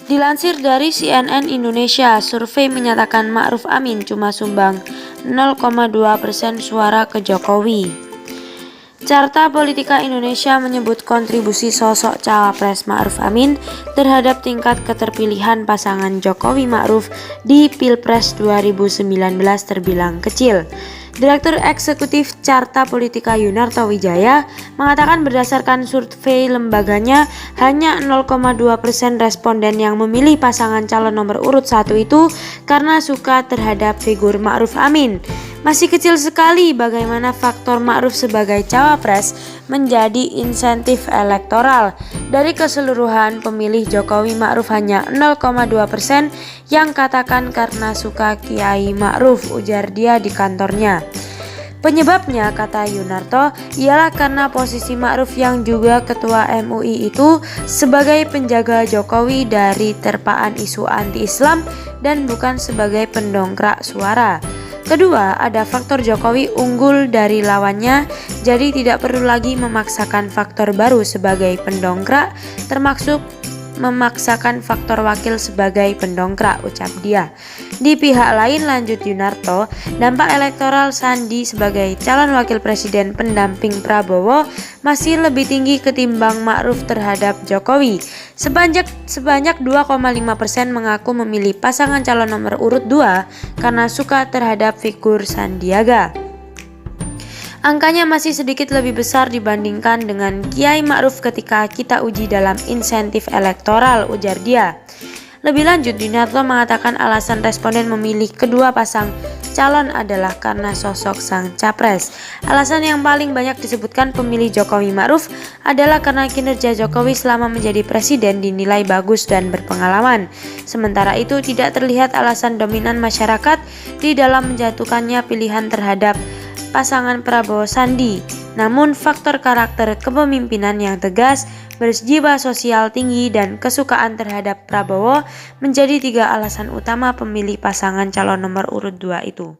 Dilansir dari CNN Indonesia, survei menyatakan Ma'ruf Amin cuma sumbang 0,2% suara ke Jokowi. Carta Politika Indonesia menyebut kontribusi sosok cawapres Ma'ruf Amin terhadap tingkat keterpilihan pasangan Jokowi Ma'ruf di Pilpres 2019 terbilang kecil. Direktur Eksekutif Carta Politika Yunarto Wijaya mengatakan berdasarkan survei lembaganya hanya 0,2% responden yang memilih pasangan calon nomor urut 1 itu karena suka terhadap figur Ma'ruf Amin. Masih kecil sekali bagaimana faktor Ma'ruf sebagai cawapres menjadi insentif elektoral. Dari keseluruhan pemilih Jokowi, Ma'ruf hanya 0,2% yang katakan karena suka Kiai Ma'ruf, ujar dia di kantornya. Penyebabnya, kata Yunarto, ialah karena posisi Ma'ruf yang juga ketua MUI itu sebagai penjaga Jokowi dari terpaan isu anti-Islam dan bukan sebagai pendongkrak suara. Kedua, ada faktor Jokowi unggul dari lawannya, jadi tidak perlu lagi memaksakan faktor baru sebagai pendongkrak, termasuk memaksakan faktor wakil sebagai pendongkrak, ucap dia. Di pihak lain, lanjut Yunarto, dampak elektoral Sandi sebagai calon wakil presiden pendamping Prabowo masih lebih tinggi ketimbang Ma'ruf terhadap Jokowi. Sebanyak 2,5% mengaku memilih pasangan calon nomor urut 2 karena suka terhadap figur Sandiaga. Angkanya masih sedikit lebih besar dibandingkan dengan Kiai Ma'ruf ketika kita uji dalam insentif elektoral, ujar dia. Lebih lanjut, Yunarto mengatakan alasan responden memilih kedua pasang calon adalah karena sosok sang capres. Alasan yang paling banyak disebutkan pemilih Jokowi Ma'ruf adalah karena kinerja Jokowi selama menjadi presiden dinilai bagus dan berpengalaman. Sementara itu tidak terlihat alasan dominan masyarakat di dalam menjatuhkannya pilihan terhadap pasangan Prabowo Sandi. Namun faktor karakter kepemimpinan yang tegas, berjiwa sosial tinggi, dan kesukaan terhadap Prabowo menjadi 3 alasan utama pemilih pasangan calon nomor urut 2 itu.